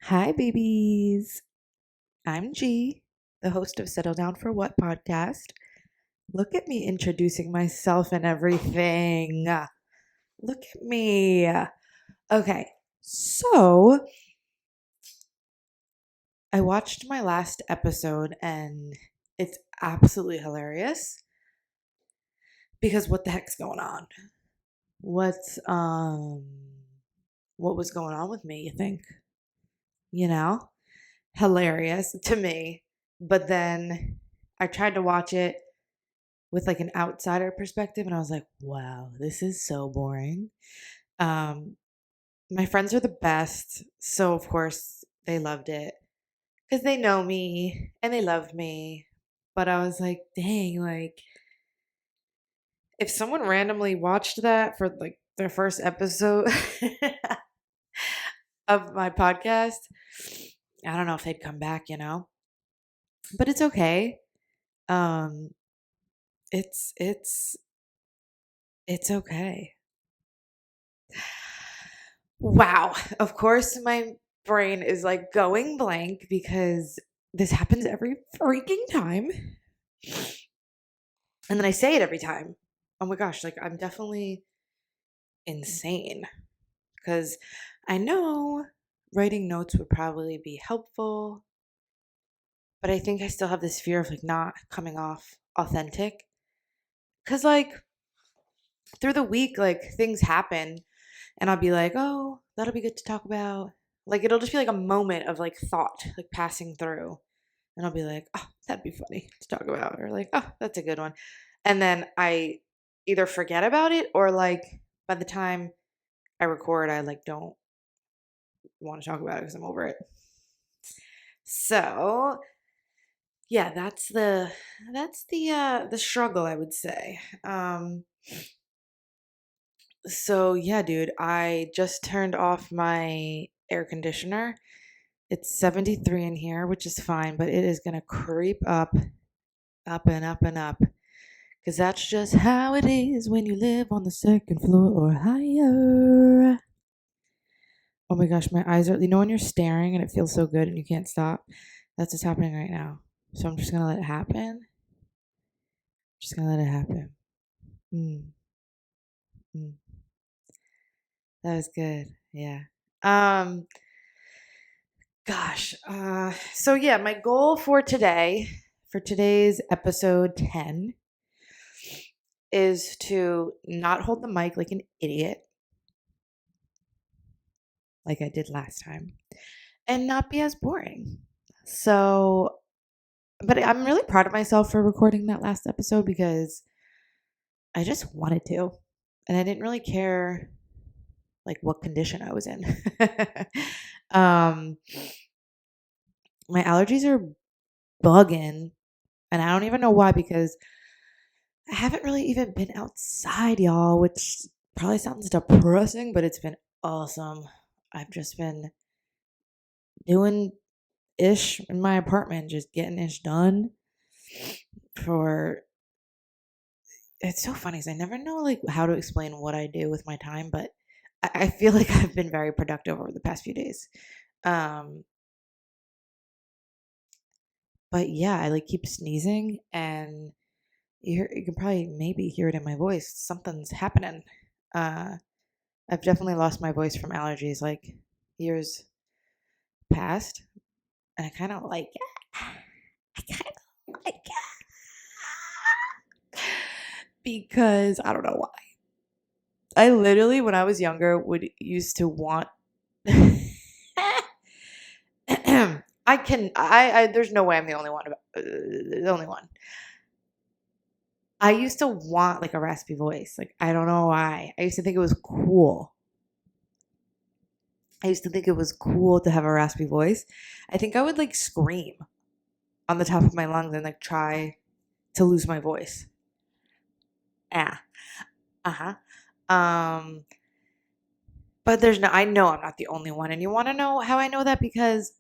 Hi, babies. I'm G, the host of Settle Down for What podcast. Look at me introducing myself and everything. Look at me. Okay, so I watched my last episode and it's absolutely hilarious because what the heck's going on? What's what was going on with me, you think? You know? Hilarious to me. But then I tried to watch it with like an outsider perspective and I was like, wow, this is so boring. Um my friends are the best, so of course they loved it cuz they know me and they love me. But I was like, dang, like if someone randomly watched that for like their first episode of my podcast, I don't know if they'd come back, you know. But it's okay. Um it's it's it's okay. Wow. Of course, my brain is like going blank because this happens every freaking time. And then I say it every time. Oh my gosh, like I'm definitely insane because I know writing notes would probably be helpful, but I think I still have this fear of like not coming off authentic. Cause like through the week, like things happen and I'll be like, oh, that'll be good to talk about. Like it'll just be like a moment of like thought, like passing through. And I'll be like, oh, that'd be funny to talk about. Or like, oh, that's a good one. And then I either forget about it or like by the time I record, I like don't want to talk about it because I'm over it. So yeah, that's the struggle, I would say. So yeah, dude, I just turned off my air conditioner. It's 73 in here, which is fine, but it is gonna creep up and up and up. Because that's just how it is when you live on the second floor or higher. Oh my gosh, my eyes are, you know, when you're staring and it feels so good and you can't stop? That's what's happening right now. So I'm just going to let it happen. Just going to let it happen. Mm, mm. That was good. Yeah. Um, so yeah, my goal for today, for today's episode 10, is to not hold the mic like an idiot, like I did last time, and not be as boring. So, but I'm really proud of myself for recording that last episode because I just wanted to. And I didn't really care like what condition I was in. um my allergies are bugging and I don't even know why because I haven't really even been outside, y'all, which probably sounds depressing, but it's been awesome. I've just been doing ish in my apartment, just getting ish done for it's so funny because I never know like how to explain what I do with my time, but I feel like I've been very productive over the past few days. Um, but yeah, I like keep sneezing and you can probably maybe hear it in my voice. Something's happening. Uh, I've definitely lost my voice from allergies like years past, and I kind of like it. I kind of like it because I don't know why. I literally, when I was younger, would used to want. I there's no way I'm the only one. The only one. I used to want like a raspy voice. Like I don't know why. I used to think it was cool. I used to think it was cool to have a raspy voice. I think I would like scream on the top of my lungs and like try to lose my voice. Yeah. Uh-huh. Um but there's no I know I'm not the only one. And you want to know how I know that? Because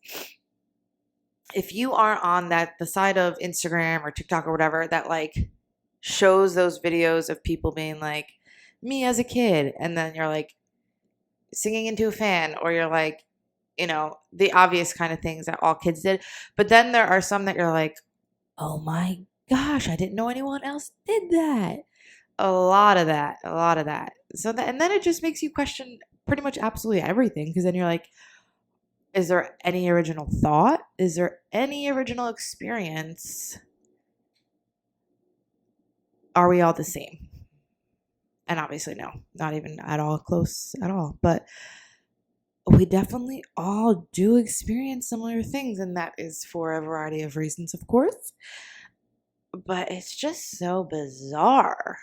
if you are on that the side of Instagram or TikTok or whatever that like shows those videos of people being like me as a kid and then you're like singing into a fan or you're like the obvious kind of things that all kids did. But then there are some that you're like, oh my gosh, I didn't know anyone else did that. A lot of that, a lot of that. And then it just makes you question pretty much absolutely everything, because then you're like, is there any original thought? Is there any original experience? Are we all the same? And obviously, no, not even at all close at all. But we definitely all do experience similar things, and that is for a variety of reasons, of course. But it's just so bizarre.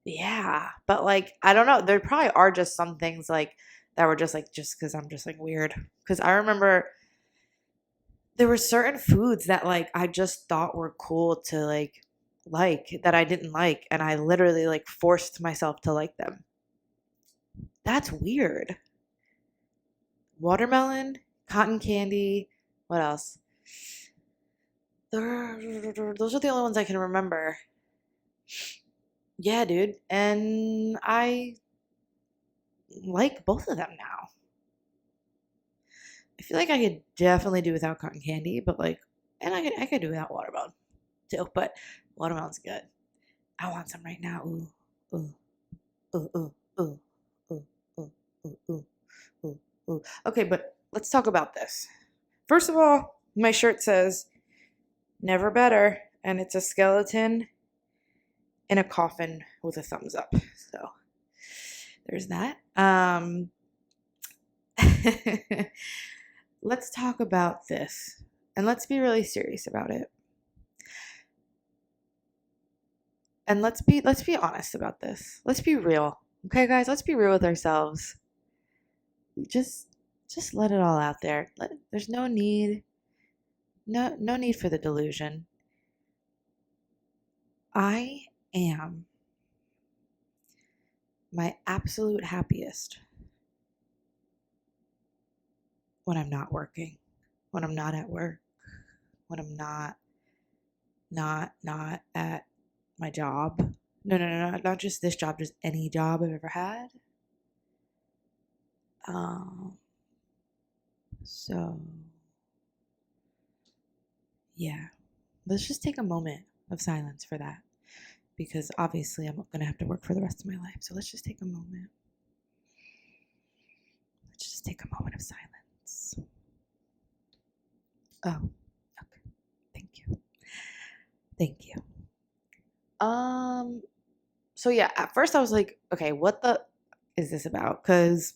Yeah. But like, I don't know. There probably are just some things like that were just because I'm just like weird. Because I remember there were certain foods that like I just thought were cool to like that I didn't like. And I literally like forced myself to like them. That's weird. Watermelon, cotton candy, what else? Those are the only ones I can remember. Yeah, dude. And I like both of them now. I feel like I could definitely do without cotton candy, but like, and I could do without watermelon too. But watermelon's good. I want some right now. Ooh, ooh, ooh, ooh, ooh, ooh, ooh, ooh, ooh, ooh, ooh. Okay, but let's talk about this. First of all, my shirt says "Never Better," and it's a skeleton in a coffin with a thumbs up. So there's that. Let's talk about this, and let's be really serious about it. And let's be honest about this. Let's be real. Okay, guys, let's be real with ourselves. Just let it all out there. There's no need for the delusion. I am my absolute happiest when I'm not working, when I'm not at work, when I'm not at my job. No, not just this job, just any job I've ever had. So yeah, let's just take a moment of silence for that, because obviously I'm going to have to work for the rest of my life. So let's just take a moment. Let's just take a moment of silence. Oh, okay. Thank you. Thank you. So yeah, at first I was like, okay, what the is this about? Because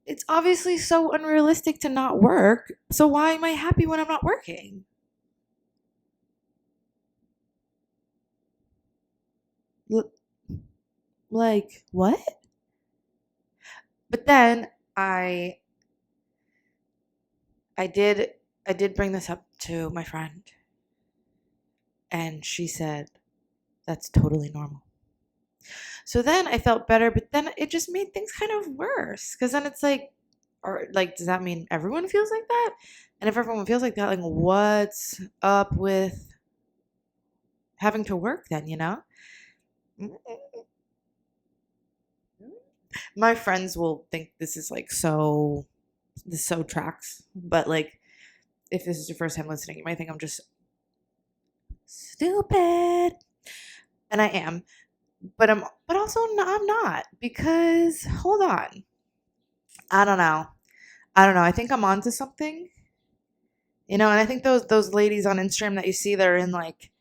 it's obviously so unrealistic to not work. So why am I happy when I'm not working? Like, what? But then I did bring this up to my friend, and she said that's totally normal. So then I felt better, but then it just made things kind of worse, because then it's like, or like, does that mean everyone feels like that? And if everyone feels like that, like, what's up with having to work then, My friends will think this is like this so tracks, but like, if this is your first time listening, you might think I'm just stupid, and I am, but also I'm not, because hold on, I don't know. I think I'm onto something, and I think those ladies on Instagram that you see that are in like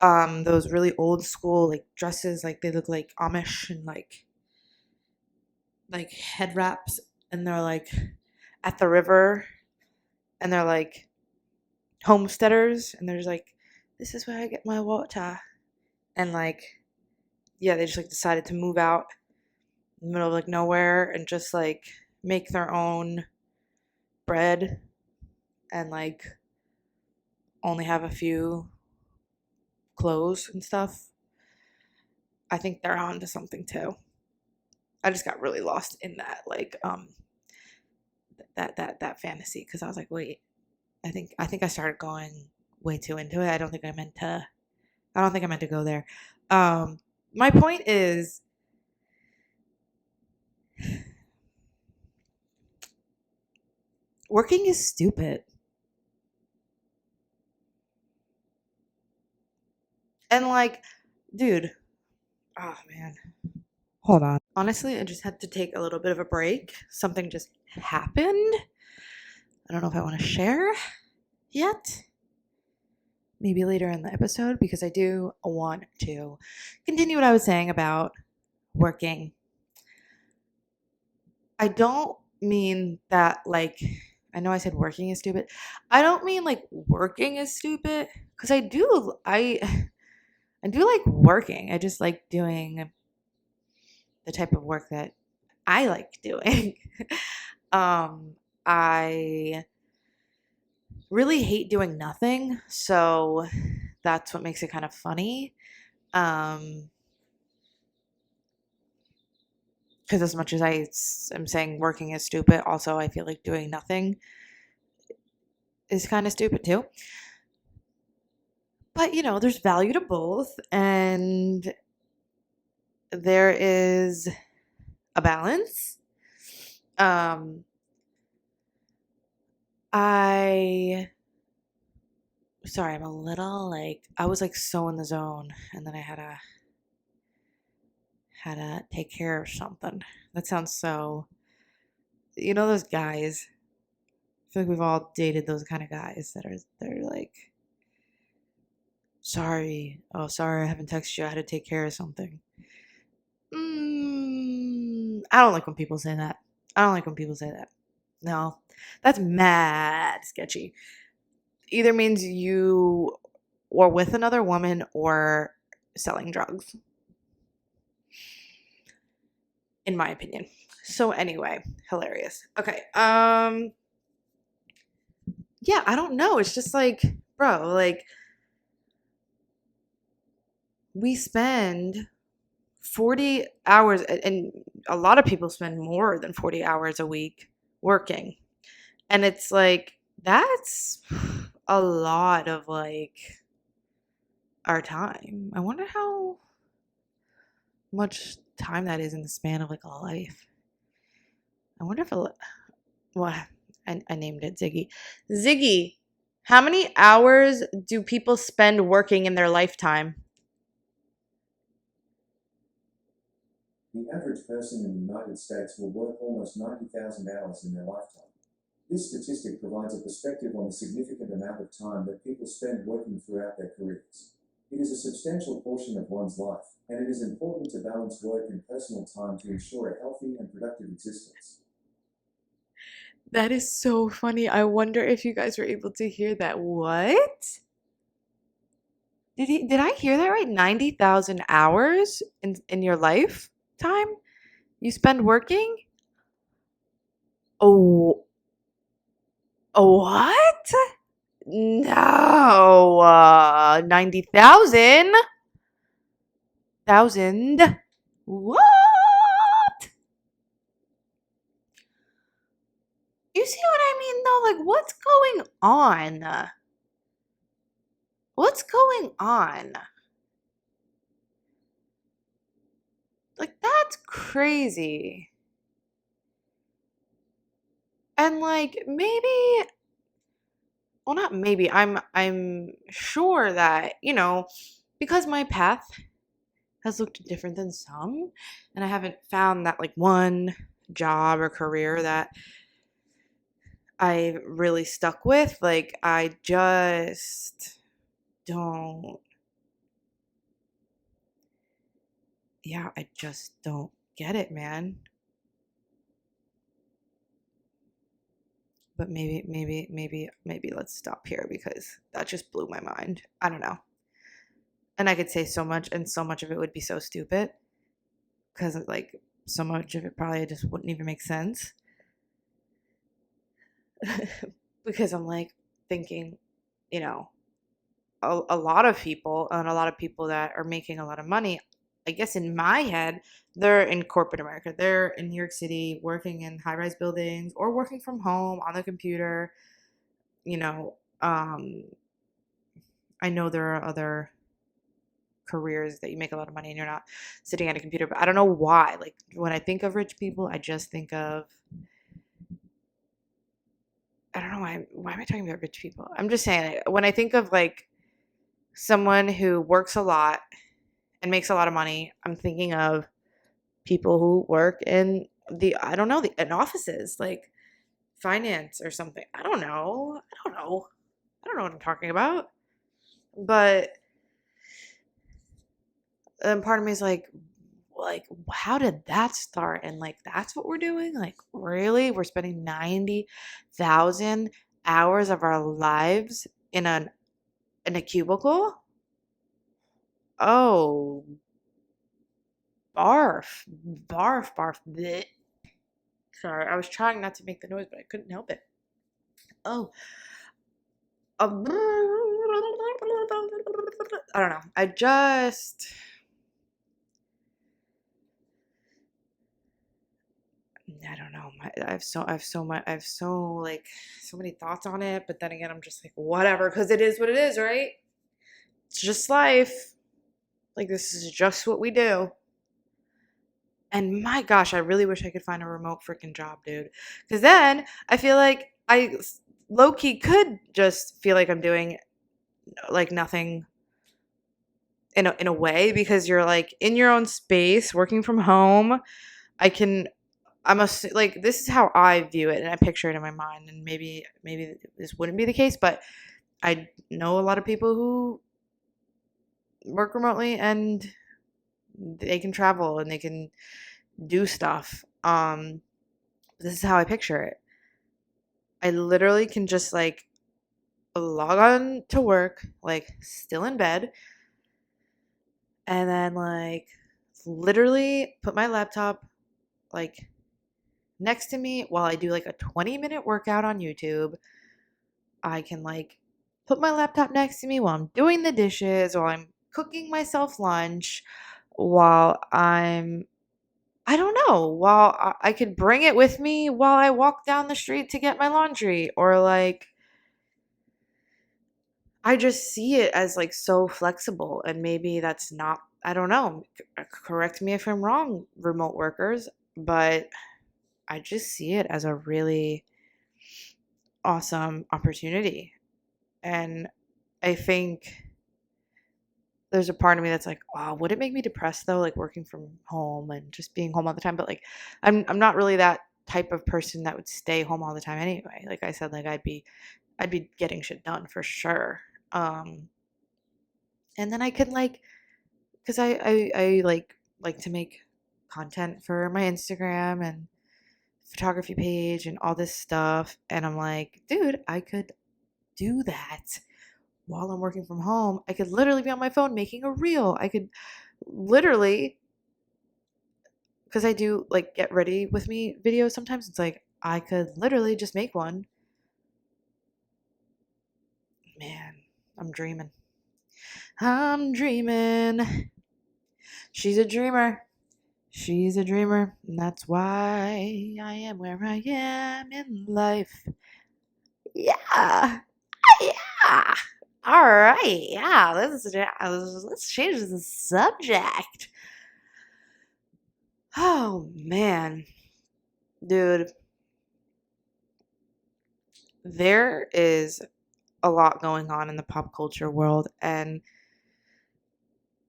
those really old school like dresses, like they look like Amish, and like head wraps, and they're like at the river, and they're like homesteaders, and they're just like, this is where I get my water, and like, yeah, they just like decided to move out in the middle of like nowhere and just like make their own bread, and like only have a few clothes and stuff. I think they're on to something too. I just got really lost in that, like, that fantasy, because I was like, wait, I think I started going way too into it. I don't think I meant to go there. My point is, Working is stupid. And like, dude, oh man. Hold on. Honestly, I just had to take a little bit of a break. Something just happened. I don't know if I want to share yet. Maybe later in the episode, because I do want to continue what I was saying about working. I don't mean that, like, I know I said working is stupid. I don't mean like working is stupid, because I do like working. I just like doing the type of work that I like doing. I really hate doing nothing, so that's what makes it kind of funny. Because as much as am saying working is stupid, also I feel like doing nothing is kind of stupid too. But there's value to both, and there is a balance. I sorry, I'm a little like I was like so in the zone, and then I had to take care of something. That sounds so. Those guys. I feel like we've all dated those kind of guys they're like, sorry, oh sorry, I haven't texted you. I had to take care of something. I don't like when people say that. I don't like when people say that. No, that's mad sketchy. Either means you were with another woman or selling drugs, in my opinion. So anyway, hilarious. Okay. Yeah, I don't know. It's just like, bro, like we spend 40 hours, and a lot of people spend more than 40 hours a week working. And it's like, that's a lot of like our time. I wonder how much time that is in the span of like a life. I wonder if well, I named it Ziggy. Ziggy, how many hours do people spend working in their lifetime? The average person in the United States will work almost 90,000 hours in their lifetime. This statistic provides a perspective on the significant amount of time that people spend working throughout their careers. It is a substantial portion of one's life, and it is important to balance work and personal time to ensure a healthy and productive existence. That is so funny. I wonder if you guys were able to hear that. What? Did I hear that right? 90,000 hours in your lifetime you spend working? Oh, what? No, 90,000? Thousand? What? You see what I mean though? Like, what's going on? What's going on? Like, that's crazy. And like, maybe, well, not maybe. I'm sure that, because my path has looked different than some, and I haven't found that like one job or career that I really stuck with. Like, I just don't, yeah, I just don't get it, man. But maybe let's stop here because that just blew my mind. I don't know. And I could say so much, and so much of it would be so stupid because, like, so much of it probably just wouldn't even make sense. Because I'm like thinking, you know, a lot of people and a lot of people that are making a lot of money, I guess in my head, they're in corporate America. They're in New York City working in high rise buildings or working from home on the computer. You know, I know there are other careers that you make a lot of money and you're not sitting at a computer, but I don't know why. Like when I think of rich people, I just think of why am I talking about rich people? I'm just saying, when I think of like someone who works a lot and makes a lot of money, I'm thinking of people who work in I don't know, in offices, like finance or something. I don't know. I don't know what I'm talking about. But part of me is like how did that start? And like that's what we're doing? Like really? We're spending 90,000 hours of our lives in a cubicle? Oh, barf. Barf, barf. Bleh. Sorry, I was trying not to make the noise, but I couldn't help it. Oh, I don't know. I don't know. I have so like so many thoughts on it, but then again, I'm just like whatever, because it is what it is, right? It's just life. Like this is just what we do. And my gosh, I really wish I could find a remote freaking job, dude. Because then I feel like I low key could just feel like I'm doing like nothing in a way, because you're like in your own space, working from home. I can like this is how I view it and I picture it in my mind, and maybe this wouldn't be the case, but I know a lot of people who work remotely and they can travel and they can do stuff. This is how I picture it. I literally can just like log on to work, like still in bed, and then like literally put my laptop like next to me while I do like a 20-minute workout on YouTube. I can like put my laptop next to me while I'm doing the dishes, while I'm cooking myself lunch, while I don't know, while I could bring it with me while I walk down the street to get my laundry, or like I just see it as like so flexible, and maybe that's not, I don't know. Correct me if I'm wrong, remote workers, but I just see it as a really awesome opportunity. And I think there's a part of me that's like, wow, would it make me depressed though, like working from home and just being home all the time? But like, I'm not really that type of person that would stay home all the time anyway. Like I said, like I'd be getting shit done for sure. Um, and then I could like, because I like to make content for my Instagram and photography page and all this stuff, and I'm like, dude, I could do that while I'm working from home. I could literally be on my phone making a reel. I could literally, because I do like get ready with me videos sometimes. It's like I could literally just make one. Man, I'm dreaming. I'm dreaming. She's a dreamer. She's a dreamer. And that's why I am where I am in life. Yeah. Yeah. All right. Yeah. Let's change the subject. Oh man, dude, there is a lot going on in the pop culture world, and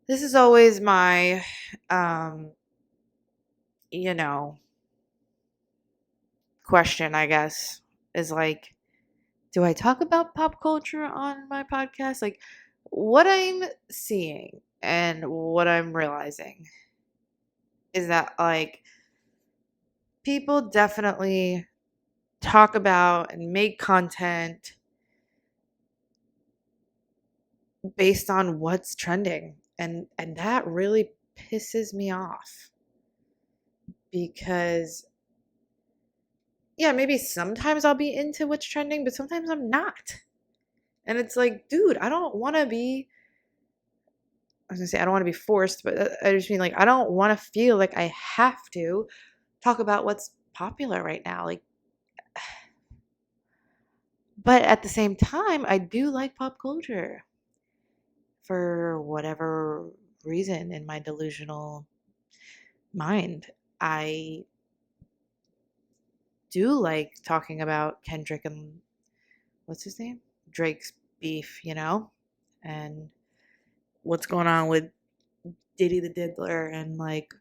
this is always my, um, you know, question. I guess is like, do I talk about pop culture on my podcast? Like, what I'm seeing and what I'm realizing is that like people definitely talk about and make content based on what's trending, and that really pisses me off, because yeah, maybe sometimes I'll be into what's trending, but sometimes I'm not. And it's like, dude, I don't want to be, I was gonna say I don't want to be forced, but I just mean like I don't want to feel like I have to talk about what's popular right now, like. But at the same time, I do like pop culture for whatever reason in my delusional mind. I do like talking about Kendrick and what's his name? Drake's beef, and what's going on with Diddy the Diddler and like,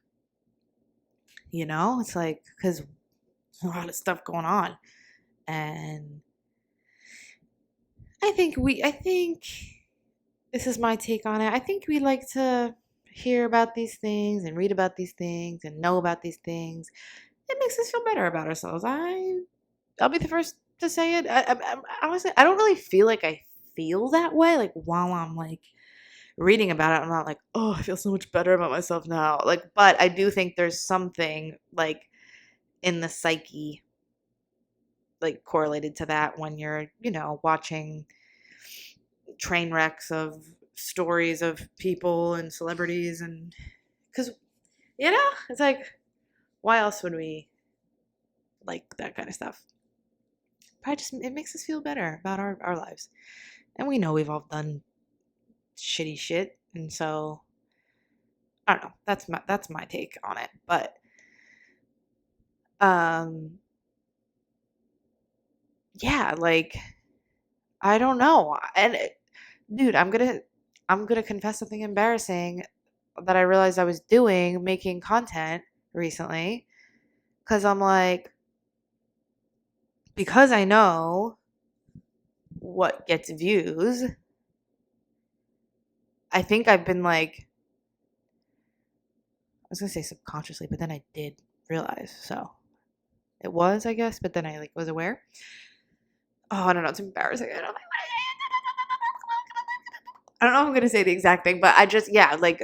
it's like because a lot of stuff going on. And I think this is my take on it. I think we like to hear about these things and read about these things and know about these things. It makes us feel better about ourselves. I'll be the first to say it. Honestly, I don't really feel like I feel that way. Like while I'm like reading about it, I'm not like, oh, I feel so much better about myself now. Like, but I do think there's something like in the psyche like correlated to that when you're, watching train wrecks of stories of people and celebrities and because it's like why else would we like that kind of stuff? Probably just it makes us feel better about our lives, and we know we've all done shitty shit, and so I don't know. That's my take on it. But um yeah, like I don't know. And dude, I'm gonna confess something embarrassing that I realized I was doing making content recently because I'm like because I know what gets views. I think I've been like I was gonna say subconsciously, but then I did realize. So it was, I guess, but then I like was aware. Oh, I don't know. It's embarrassing. I don't know if I'm gonna say the exact thing, but I just yeah, like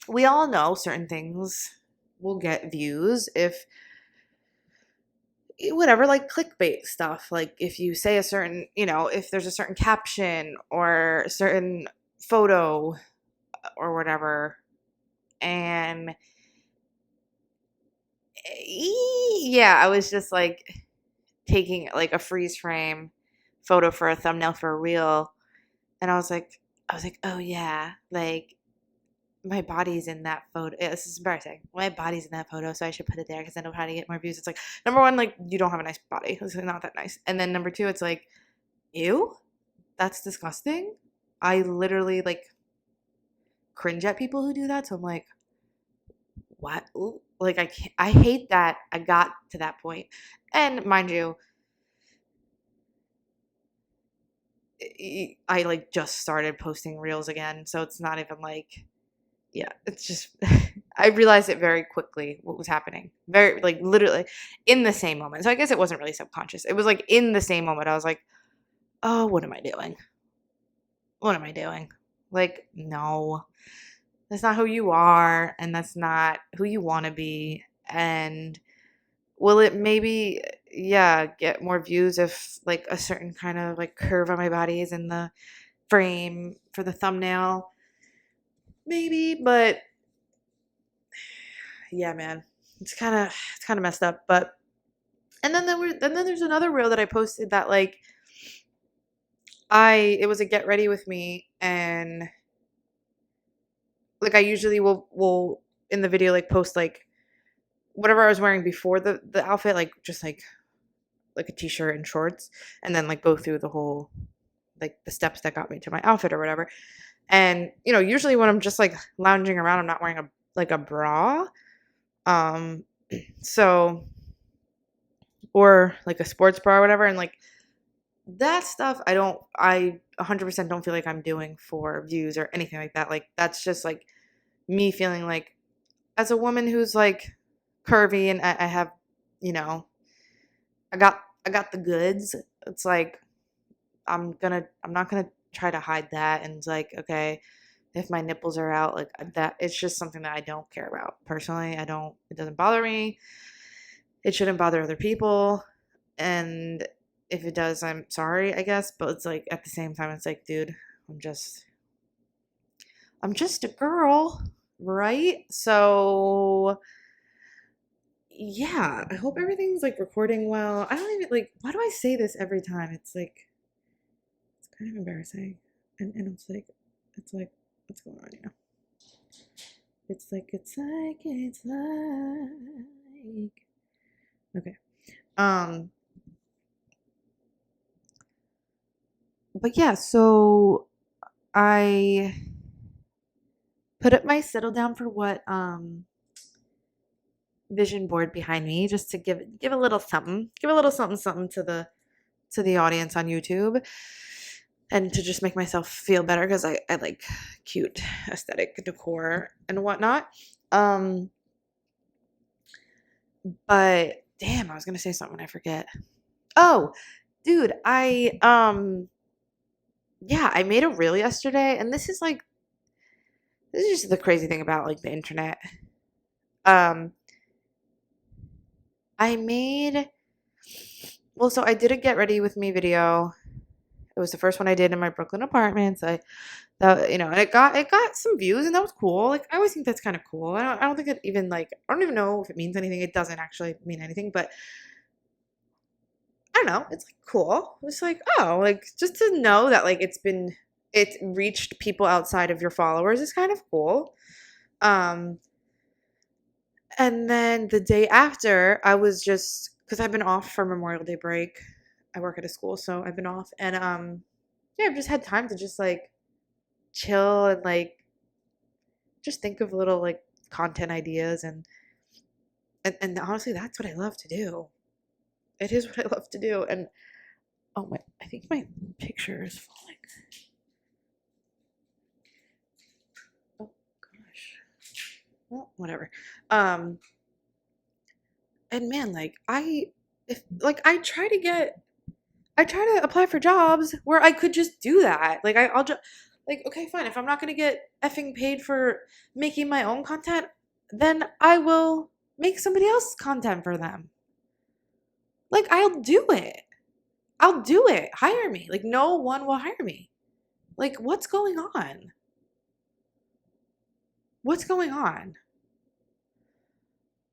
we all know certain things will get views if whatever like clickbait stuff like if you say a certain if there's a certain caption or a certain photo or whatever and yeah I was just like taking like a freeze frame photo for a thumbnail for a reel and I was like oh yeah like my body's in that photo. This is embarrassing. My body's in that photo, so I should put it there because I know how to get more views. It's like number one, like you don't have a nice body. It's not that nice. And then number two, it's like, ew, that's disgusting. I literally like cringe at people who do that. So I'm like, what? Ooh. Like I can't, I hate that I got to that point. And mind you, I like just started posting reels again, so it's not even like yeah, it's just I realized it very quickly what was happening. Very like literally in the same moment. So I guess it wasn't really subconscious. It was like in the same moment I was like, "Oh, what am I doing? What am I doing?" Like, no. That's not who you are and that's not who you want to be and will it maybe yeah, get more views if like a certain kind of like curve on my body is in the frame for the thumbnail? Maybe, but yeah, man, it's kind of messed up. But and then there's another reel that I posted that like it was a get ready with me and like I usually will in the video like post like whatever I was wearing before the outfit like just like a t-shirt and shorts and then like go through the whole like the steps that got me to my outfit or whatever. And usually when I'm just like lounging around I'm not wearing a bra. Um so or like a sports bra or whatever and like that stuff I 100% don't feel like I'm doing for views or anything like that. Like that's just like me feeling like as a woman who's like curvy and I have you know I got the goods. It's like I'm not gonna try to hide that and it's like okay if my nipples are out like that it's just something that I don't care about personally. It doesn't bother me. It shouldn't bother other people. And if it does, I'm sorry, I guess. But it's like at the same time, it's like, dude, I'm just I'm just a girl, right? So yeah, I hope everything's like recording well. I don't even like why do I say this every time? It's like it's kind of embarrassing. And it's like what's going on here? It's like okay. Um But yeah, so I put up my settle down for what vision board behind me just to give a little something, give a little something something to the audience on YouTube, and to just make myself feel better because I like cute aesthetic decor and whatnot. Um, but damn, I was gonna say something, I forget. Oh, dude, yeah, I made a reel yesterday, and this is just the crazy thing about like the internet. Um, I made well, so I did a get ready with me video. It was the first one I did in my Brooklyn apartments. I that and it got some views, and that was cool. Like I always think that's kind of cool. I don't think it even like I don't even know if it means anything. It doesn't actually mean anything, but I don't know. It's like cool. It's like oh, like just to know that like it's reached people outside of your followers is kind of cool. Um, and then the day after, I was just because I've been off for Memorial Day break. I work at a school, so I've been off, and yeah, I've just had time to just like chill and like just think of little like content ideas and honestly that's what I love to do. It is what I love to do. And oh my, I think my picture is falling. Oh gosh. Well, whatever. Um and man, like I try to apply for jobs where I could just do that. Like I'll just like okay, fine. If I'm not gonna get effing paid for making my own content, then I will make somebody else's content for them. Like I'll do it. I'll do it. Hire me. Like no one will hire me. Like what's going on? What's going on?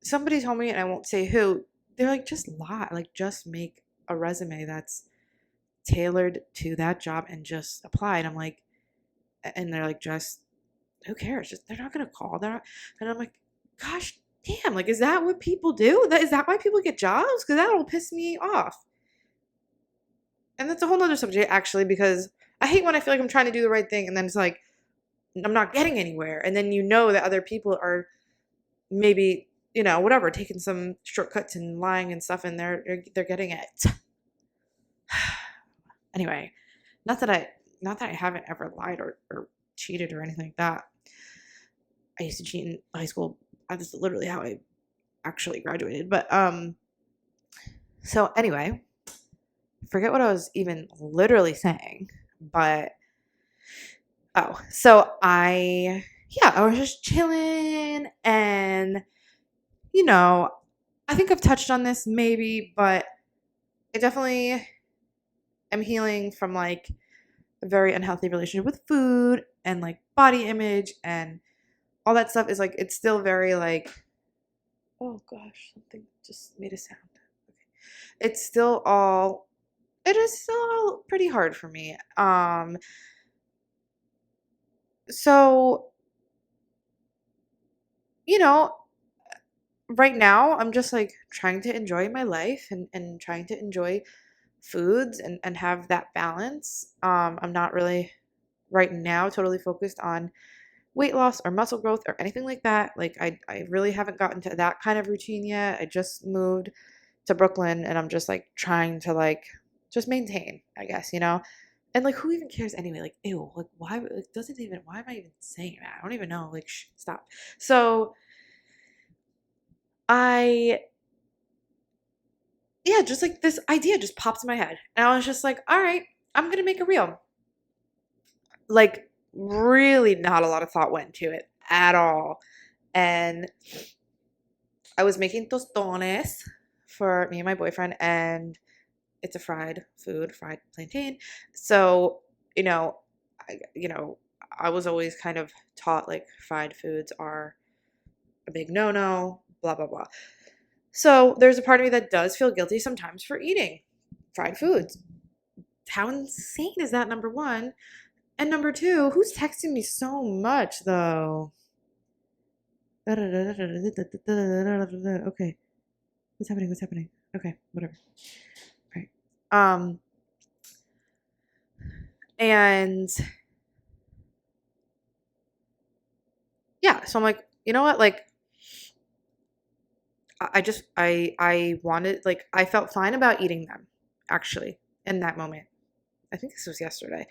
Somebody told me, and I won't say who, they're like, just lie. Like just make a resume that's tailored to that job and just apply. And I'm like, and they're like, just who cares? Just they're not gonna call. They're not, and I'm like, gosh damn, like is that what people do? Is that why people get jobs? Because that'll piss me off. And that's a whole nother subject actually, because I hate when I feel like I'm trying to do the right thing and then it's like I'm not getting anywhere. And then that other people are maybe, whatever, taking some shortcuts and lying and stuff and they're getting it. Anyway, not that I haven't ever lied or cheated or anything like that. I used to cheat in high school. That's literally how I actually graduated. But so anyway, forget what I was even literally saying, but oh, so I was just chilling and, you know, I think I've touched on this maybe, but I definitely am healing from like a very unhealthy relationship with food and like body image and all that stuff is like, it's still very like, oh gosh, something just made a sound. Okay. It's still all, it is still all pretty hard for me. So, you know, right now I'm just like trying to enjoy my life and trying to enjoy foods and have that balance. I'm not really right now totally focused on weight loss or muscle growth or anything like that. Like I really haven't gotten to that kind of routine yet. I just moved to Brooklyn and I'm just like trying to like just maintain, I guess, And like who even cares anyway? Like ew, like why like doesn't even why am I even saying that? I don't even know. Like stop. So I yeah, just like this idea just pops in my head. And I was just like, all right, I'm going to make a reel. Like, really, not a lot of thought went into it at all. And I was making tostones for me and my boyfriend, and it's a fried food, fried plantain. So, you know, I was always kind of taught like fried foods are a big no-no, blah, blah, blah. So there's a part of me that does feel guilty sometimes for eating fried foods. How insane is that, number one? And number two, who's texting me so much though? Okay. What's happening? What's happening? Okay, whatever. All right. And yeah, so I'm like, you know what? Like, I just, I wanted, like, I felt fine about eating them, actually, in that moment. I think this was yesterday.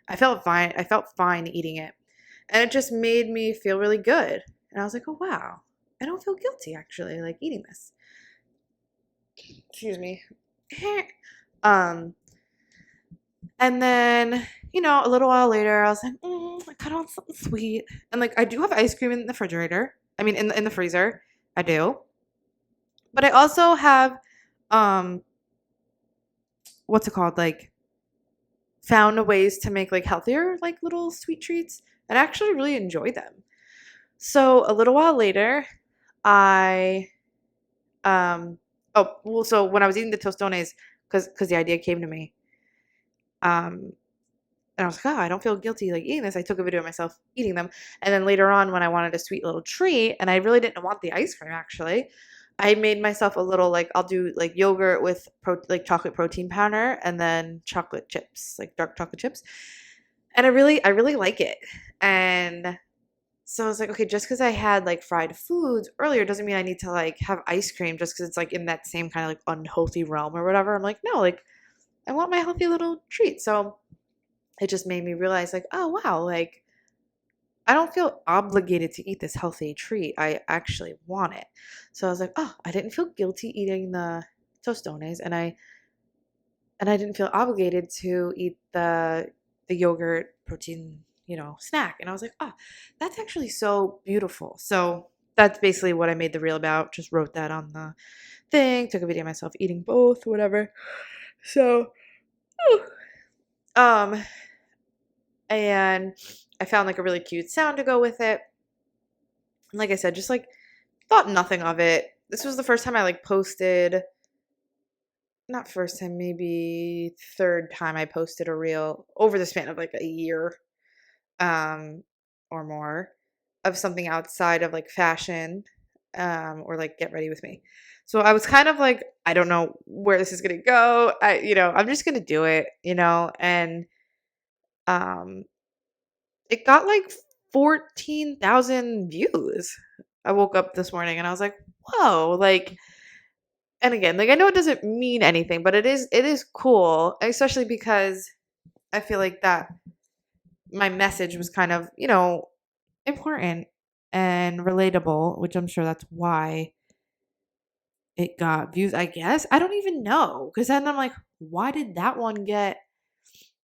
I felt fine. I felt fine eating it. And it just made me feel really good. And I was like, oh, wow. I don't feel guilty, actually, like eating this. Excuse me. um, and then, a little while later, I was like, I kind of want something sweet. And like, I do have ice cream in the refrigerator. I mean, in the freezer. I do. But I also have, um, what's it called? Like, found ways to make like healthier, like little sweet treats. And I actually really enjoy them. So a little while later, I oh well, so when I was eating the tostones, because the idea came to me, um, and I was like, oh, I don't feel guilty like eating this. I took a video of myself eating them, and then later on, when I wanted a sweet little treat, and I really didn't want the ice cream actually, I made myself a little like I'll do like yogurt with like chocolate protein powder, and then chocolate chips, like dark chocolate chips, and I really like it, and so I was like, okay, just because I had like fried foods earlier doesn't mean I need to like have ice cream just because it's like in that same kind of like unhealthy realm or whatever. I'm like, no, like I want my healthy little treat. So it just made me realize, like, oh wow, like I don't feel obligated to eat this healthy treat. I actually want it. So I was like, oh, I didn't feel guilty eating the tostones, and I didn't feel obligated to eat the yogurt protein, snack. And I was like, oh, that's actually so beautiful. So that's basically what I made the reel about. Just wrote that on the thing, took a video of myself eating both, whatever. So, um, and I found like a really cute sound to go with it. And like I said, just like thought nothing of it. This was the first time I like posted, not first time, maybe third time I posted a reel over the span of like a year, um, or more, of something outside of like fashion, or like get ready with me. So I was kind of like, I don't know where this is gonna go. I'm just gonna do it, and um, it got like 14,000 views. I woke up this morning and I was like, whoa, like, and again, like I know it doesn't mean anything, but it is cool, especially because I feel like that my message was kind of, important and relatable, which I'm sure that's why it got views, I guess. I don't even know. Cause then I'm like, why did that one get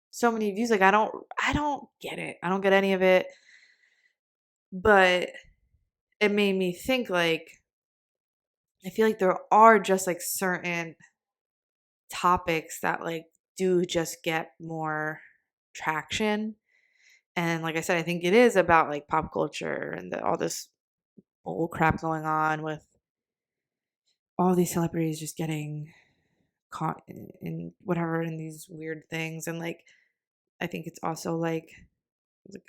so many views? Like I don't get it. I don't get any of it. But it made me think like I feel like there are just like certain topics that like do just get more traction. And like I said, I think it is about like pop culture and all this bull crap going on with all these celebrities just getting caught in whatever in these weird things. And like I think it's also like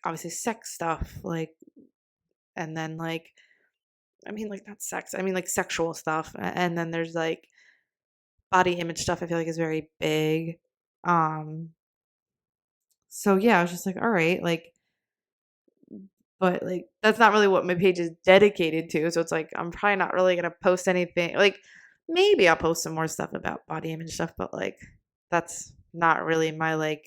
obviously sex stuff, like, and then like I mean like not sex, I mean like sexual stuff, and then there's like body image stuff I feel like is very big. um so yeah, I was just like, all right, like, but like that's not really what my page is dedicated to, so it's like I'm probably not really gonna post anything, like maybe I'll post some more stuff about body image stuff, but like that's not really my like,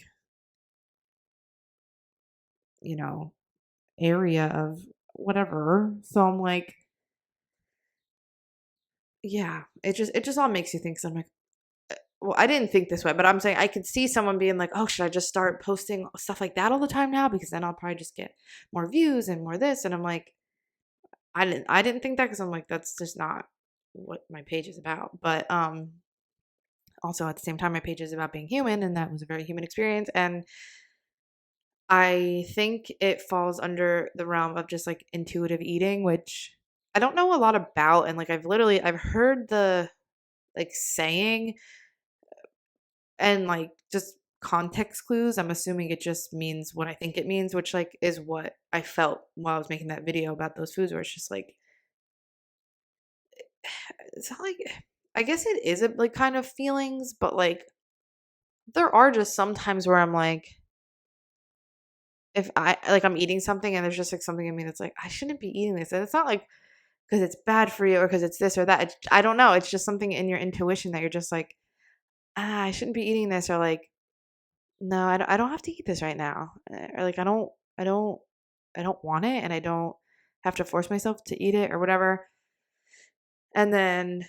you know area of whatever. So I'm like, yeah, it just all makes you think. So I'm like, well, I didn't think this way, but I'm saying I could see someone being like, oh, should I just start posting stuff like that all the time now? Because then I'll probably just get more views and more this. And I'm like, I didn't think that, because I'm like, that's just not what my page is about. But also at the same time, my page is about being human, and that was a very human experience. And I think it falls under the realm of just like intuitive eating, which I don't know a lot about. And like I've heard the like saying, and like just context clues. I'm assuming it just means what I think it means, which like is what I felt while I was making that video about those foods, where it's just like it's not like, I guess it is a like kind of feelings, but like there are just some times where I'm like, if I like I'm eating something and there's just like something in me that's like I shouldn't be eating this, and it's not like because it's bad for you or because it's this or that. I don't know. It's just something in your intuition that you're just like, I shouldn't be eating this, or like, no, I don't have to eat this right now, or like I don't want it, and I don't have to force myself to eat it or whatever. And then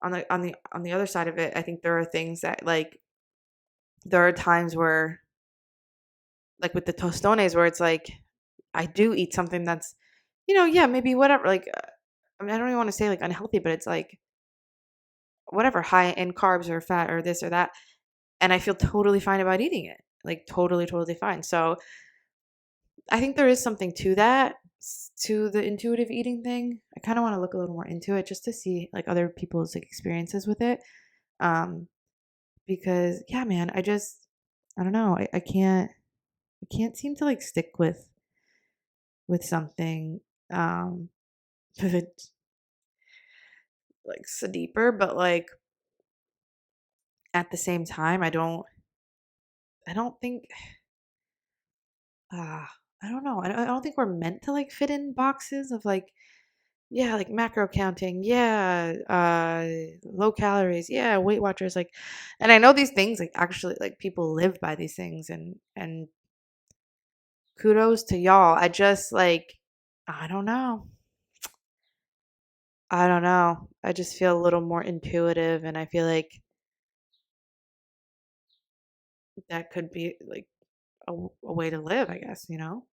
on the other side of it, I think there are things that like there are times where like with the tostones where it's like I do eat something that's, yeah, maybe whatever. Like, I mean, I don't even want to say like unhealthy, but it's like whatever, high in carbs or fat or this or that. And I feel totally fine about eating it. Like, totally, totally fine. So I think there is something to that, to the intuitive eating thing. I kind of want to look a little more into it just to see like other people's like experiences with it. Um, because yeah, man, I don't know. I can't seem to like stick with something. Um, like so deeper, but like at the same time, I don't think, ah, I don't know. I don't think we're meant to like fit in boxes of like, yeah, like macro counting, yeah, low calories, yeah, Weight Watchers, like, and I know these things like actually like people live by these things, and kudos to y'all. I just like, I don't know. I don't know. I just feel a little more intuitive, and I feel like that could be like a way to live, I guess, you know?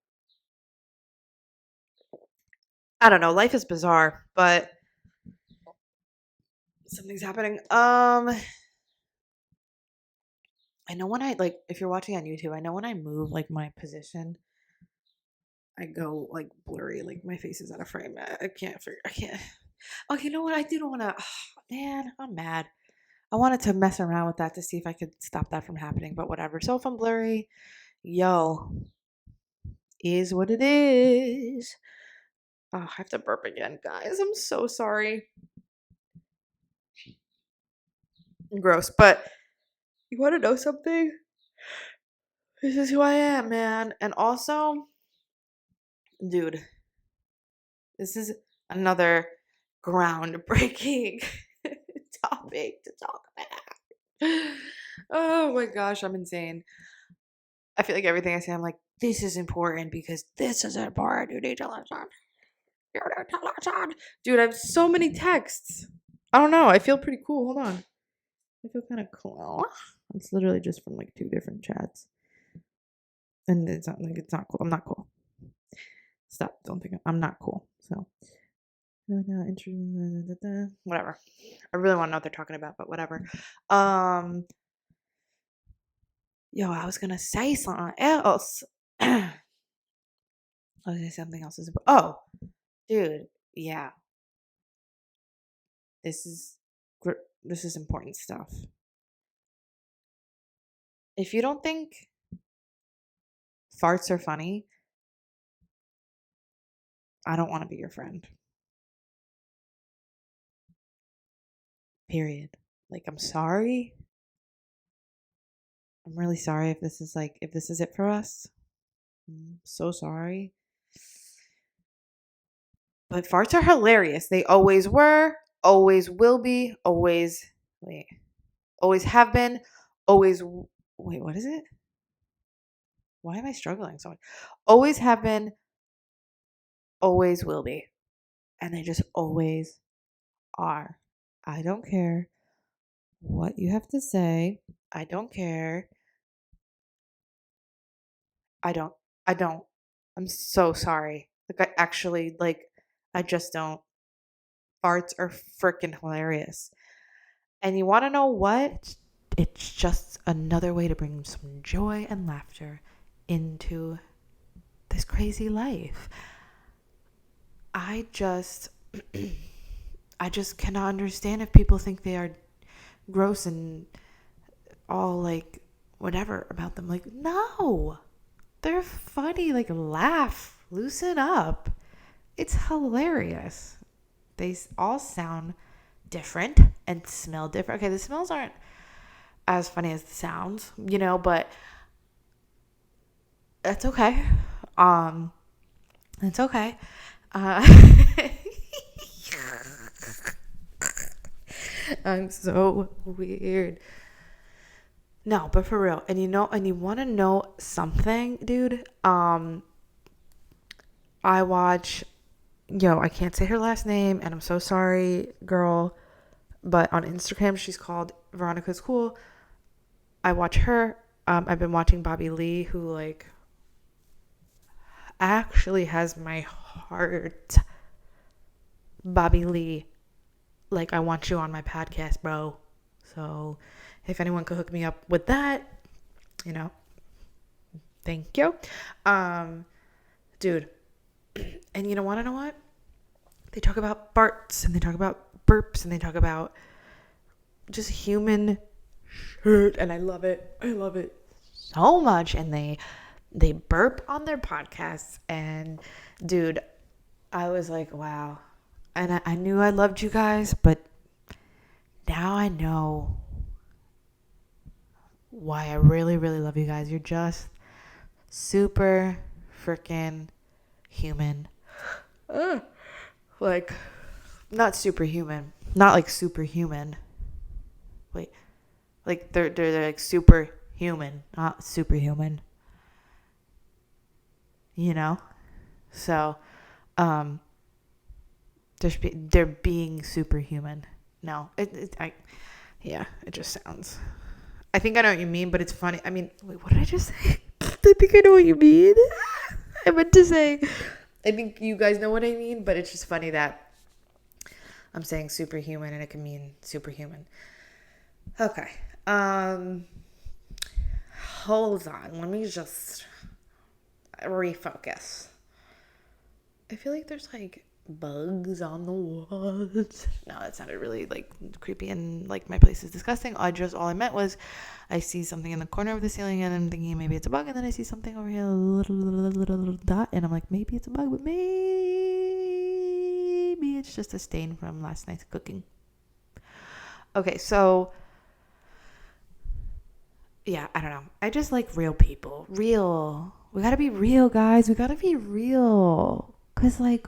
I don't know. Life is bizarre, but something's happening. I know when I like if you're watching on YouTube, I know when I move like my position, I go like blurry, like my face is out of frame. I can't figure. I can't. Okay, you know what? I didn't want to. Oh, man, I'm mad. I wanted to mess around with that to see if I could stop that from happening, but whatever. So if I'm blurry, yo, is what it is. Oh, I have to burp again, guys. I'm so sorry. Gross, but you want to know something? This is who I am, man. And also, dude, this is another groundbreaking topic to talk about. Oh my gosh, I'm insane. I feel like everything I say, I'm like, this is important because this is important. You need to listen. You need to listen. Dude, I have so many texts. I don't know. I feel pretty cool. Hold on. I feel kind of cool. It's literally just from like two different chats. And it's not cool. I'm not cool. Stop. Don't think I'm not cool. So whatever. I really want to know what they're talking about, but whatever. Yo, I was gonna say something else. I was gonna say something else. Oh, dude, yeah, this is this is important stuff. If you don't think farts are funny, I don't want to be your friend. Period. Like, I'm sorry. I'm really sorry if this is it for us. I'm so sorry. But farts are hilarious. They always were, always will be, wait, always have been, wait, what is it? Why am I struggling so much? Always have been, always will be. And they just always are. I don't care what you have to say. I don't care. I don't, I don't. I'm so sorry. Like, I just don't. Farts are freaking hilarious. And you want to know what? It's just another way to bring some joy and laughter into this crazy life. I just I just cannot understand if people think they are gross and all like whatever about them. Like, no. They're funny. Like, laugh, loosen up. It's hilarious. They all sound different and smell different. Okay, the smells aren't as funny as the sounds, but That's okay. Um, it's okay. Uh, I'm so weird. No, but for real. And and you want to know something, dude? I watch, I can't say her last name, and I'm so sorry, girl. But on Instagram, she's called Veronica's Cool. I watch her. I've been watching Bobby Lee, who like actually has my heart. Bobby Lee, like I want you on my podcast, bro. So if anyone could hook me up with that, you know, thank you. Um, Dude, and want to know what? They talk about farts and they talk about burps and they talk about just human shit, and I love it. I love it so much. And they burp on their podcasts, and dude, I was like, wow. And I knew I loved you guys, but now I know why I really, really love you guys. You're just super freaking human. Like, not superhuman. Not like superhuman. Wait. Like, they're like superhuman, not superhuman. You know? So, um, they're being superhuman. No, yeah, it just sounds. I think I know what you mean, but it's funny. I mean, wait, what did I just say? I think I know what you mean. I meant to say, I think you guys know what I mean, but it's just funny that I'm saying superhuman and it can mean superhuman. Okay. Hold on. Let me just refocus. I feel like there's like bugs on the walls. No, that sounded really like creepy and like my place is disgusting. All I meant was I see something in the corner of the ceiling and I'm thinking maybe it's a bug, and then I see something over here, a little dot, and I'm like, maybe it's a bug, but maybe it's just a stain from last night's cooking. Okay, so yeah, I don't know. I just like real people. Real. We gotta be real, guys. We gotta be real. Cause like,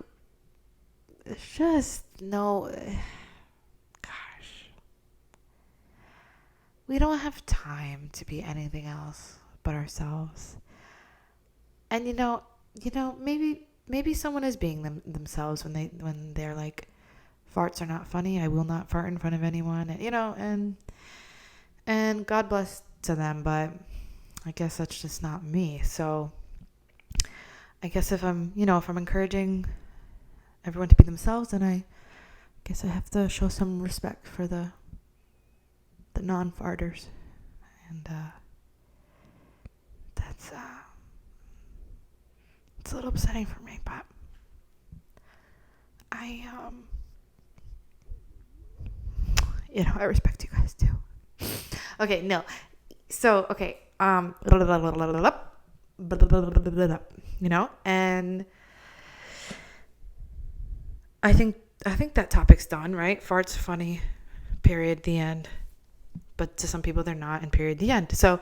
it's just no. Gosh, we don't have time to be anything else but ourselves. And maybe someone is being themselves when they're like, farts are not funny. I will not fart in front of anyone. And God bless to them, but I guess that's just not me. So I guess if I'm encouraging everyone to be themselves, then I guess I have to show some respect for the non-farters. And that's it's a little upsetting for me, but I I respect you guys too. Okay, no. So, okay, and I think that topic's done, right? Farts funny, period, the end. But to some people they're not, and period, the end. So,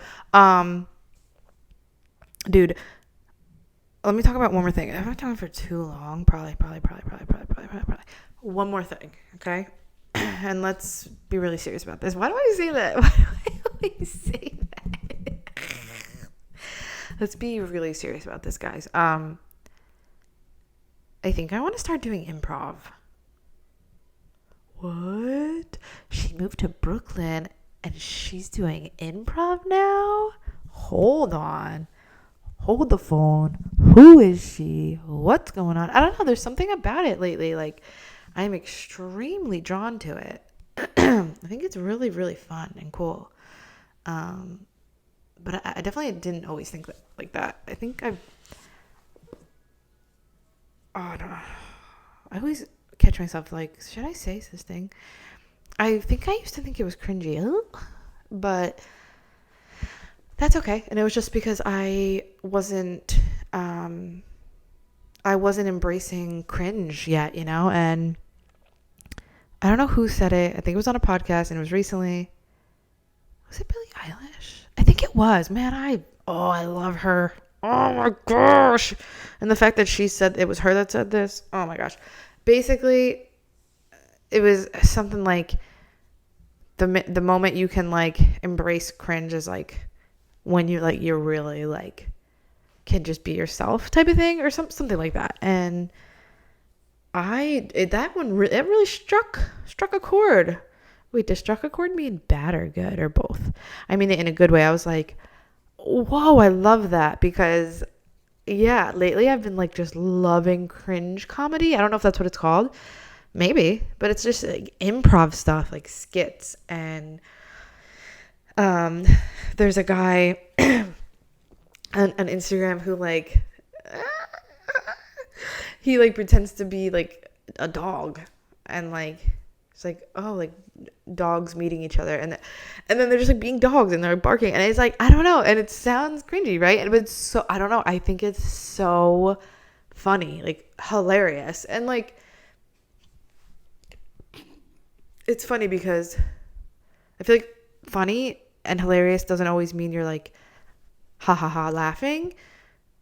dude, let me talk about one more thing. I've been talking for too long. Probably. One more thing, okay? And let's be really serious about this. Why do I say that? Why do I always say that? Let's be really serious about this, guys. I think I want to start doing improv. What? She moved to Brooklyn and she's doing improv now? Hold on. Hold the phone. Who is she? What's going on? I don't know. There's something about it lately. Like, I'm extremely drawn to it. I think it's really, really fun and cool. But I definitely didn't always think like that. I think I don't know. I always catch myself like, should I say this thing? I think I used to think it was cringy, but that's okay. And it was just because I wasn't embracing cringe yet, and I don't know who said it. I think it was on a podcast and it was recently. Was it Billie Eilish? I think it was. Man, I love her. Oh my gosh. And the fact that she said it was her that said this. Oh my gosh. Basically, it was something like the moment you can like embrace cringe is like when you like you're really like can just be yourself type of thing or something like that. And that one it really struck a chord. Wait, does struck a chord mean bad or good or both? I mean it in a good way. I was like, whoa, I love that because yeah, lately I've been like just loving cringe comedy. I don't know if that's what it's called. Maybe, but it's just like improv stuff, like skits. And um, there's a guy on Instagram who like he like pretends to be like a dog, and like it's like oh like dogs meeting each other, and then they're just like being dogs and they're barking, and it's like I don't know, and it sounds cringy, right? And it's so I don't know. I think it's so funny, like hilarious, and like it's funny because I feel like funny and hilarious doesn't always mean you're like ha ha ha laughing.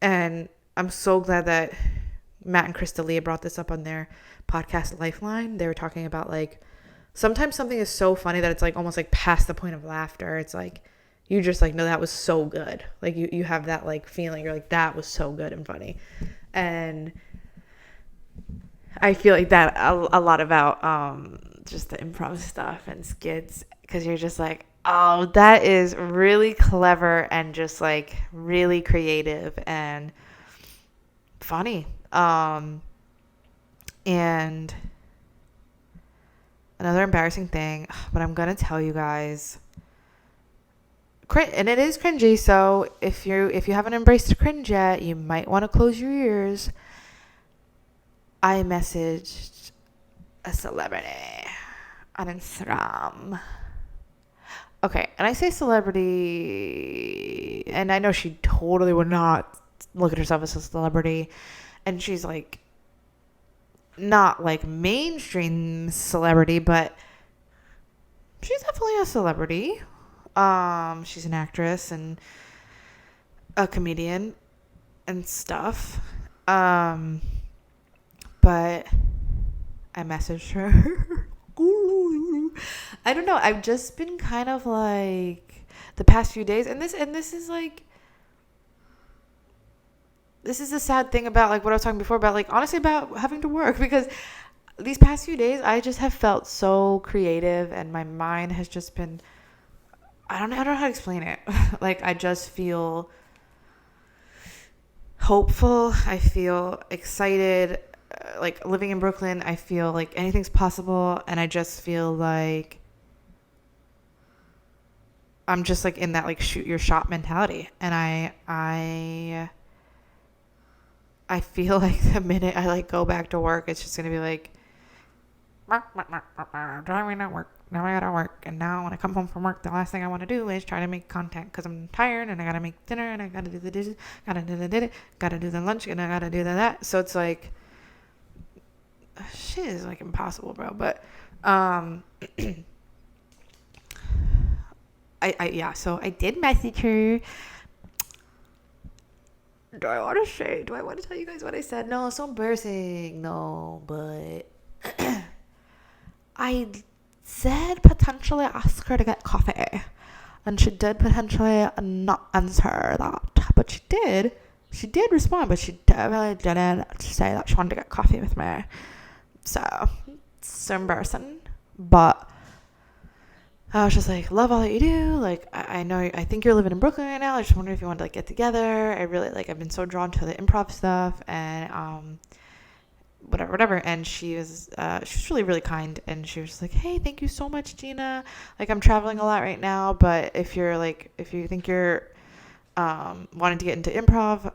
And I'm so glad that Matt and Crystalia brought this up on their podcast Lifeline. They were talking about like sometimes something is so funny that it's like almost like past the point of laughter. It's like you just like no that was so good. Like you have that like feeling you're like that was so good and funny. And I feel like that a lot about just the improv stuff and skits because you're just like, oh, that is really clever and just like really creative and funny. And another embarrassing thing, but I'm gonna tell you guys, and it is cringy. So if you haven't embraced cringe yet, you might want to close your ears. I messaged a celebrity on Instagram. Okay, and I say celebrity, and I know she totally would not look at herself as a celebrity, and she's like not like mainstream celebrity, but she's definitely a celebrity. She's an actress and a comedian and stuff. But I messaged her. I don't know. I've just been kind of like the past few days, and this is like this is the sad thing about like what I was talking before about like honestly about having to work because these past few days I just have felt so creative and my mind has just been I don't know how to explain it. Like I just feel hopeful. I feel excited. Like living in Brooklyn, I feel like anything's possible, and I just feel like I'm just like in that like shoot your shot mentality, and I feel like the minute I like go back to work, it's just gonna be like, driving at work. Now I gotta work, and now when I come home from work, the last thing I want to do is try to make content because I'm tired, and I gotta make dinner, and I gotta do the dishes, gotta do the dinner, gotta do the lunch, and I gotta do that. So it's like, shit is like impossible, bro. But yeah. So I did message her. Do I want to say? Do I want to tell you guys what I said? No, it's so embarrassing. No, but I said potentially ask her to get coffee. And she did potentially not answer that. But she did. She did respond, but she definitely didn't say that she wanted to get coffee with me. So, it's so embarrassing. But I was just like, love all that you do. Like, I know, I think you're living in Brooklyn right now. I just wonder if you want to like get together. I really like, I've been so drawn to the improv stuff and whatever. And she was really, really kind. And she was just like, hey, thank you so much, Gina. Like, I'm traveling a lot right now, but if you think you're wanting to get into improv,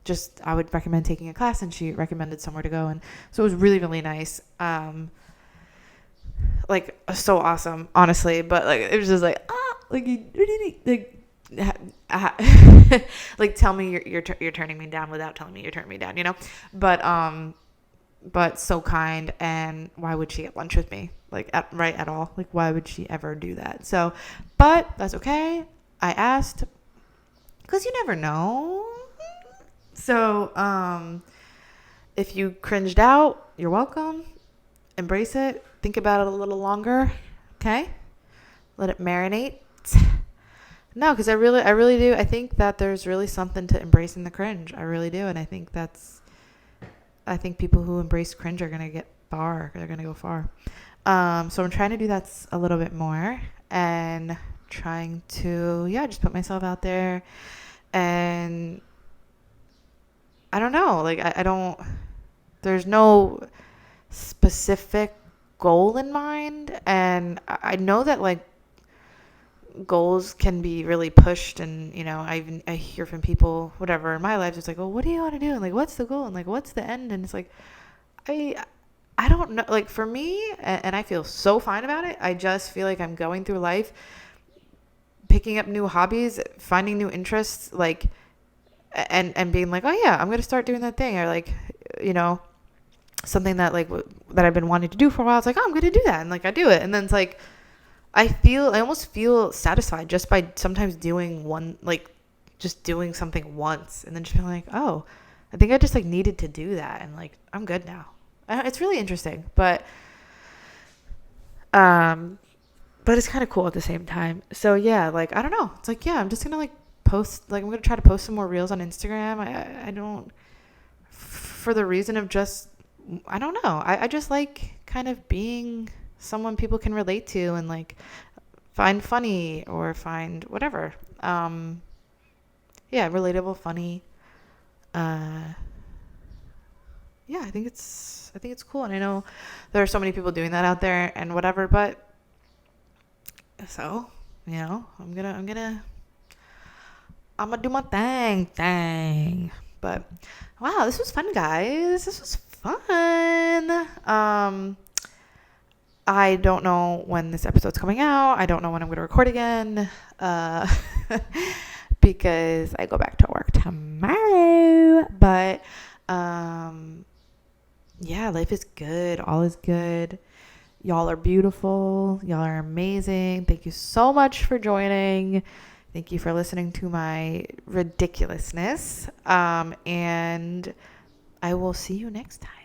just I would recommend taking a class. And she recommended somewhere to go. And so it was really, really nice. Like so awesome, honestly. But like it was just like like like tell me you're turning me down without telling me you're turning me down, you know. But so kind. And why would she get lunch with me like at all? Like why would she ever do that? So but that's okay. I asked, because you never know. So, if you cringed out, you're welcome. Embrace it. Think about it a little longer. Okay? Let it marinate. No, because I really do. I think that there's really something to embracing the cringe. I really do, and I think people who embrace cringe are gonna get far. They're gonna go far. So I'm trying to do that a little bit more, and trying to just put myself out there, and I don't know, like I don't. There's no specific goal in mind, and I know that like goals can be really pushed, and I hear from people whatever in my life, it's like, oh, what do you want to do, and like what's the goal, and like what's the end, and it's like i I don't know, like for me, and I feel so fine about it. I just feel like I'm going through life, picking up new hobbies, finding new interests, like and being like, oh yeah, I'm gonna start doing that thing, or like you know something that like that I've been wanting to do for a while. It's like, oh, I'm gonna do that, and like I do it, and then it's like I almost feel satisfied just by sometimes doing one, like just doing something once, and then just being like, oh, I think I just like needed to do that, and like I'm good now. It's really interesting, um, but it's kind of cool at the same time. So yeah, like I don't know. It's like, yeah, I'm just gonna like post, like I'm gonna try to post some more reels on Instagram. I don't, for the reason of just, I don't know. I just like kind of being someone people can relate to, and like find funny or find whatever. Yeah, relatable, funny. Uh, yeah, I think it's cool, and I know there are so many people doing that out there and whatever. But so I'm gonna do my thing. But wow, this was fun, guys. This was fun. I don't know when this episode's coming out. I don't know when I'm going to record again, uh, because I go back to work tomorrow. But yeah, life is good. All is good. Y'all are beautiful. Y'all are amazing. Thank you so much for joining. Thank you for listening to my ridiculousness. And I will see you next time.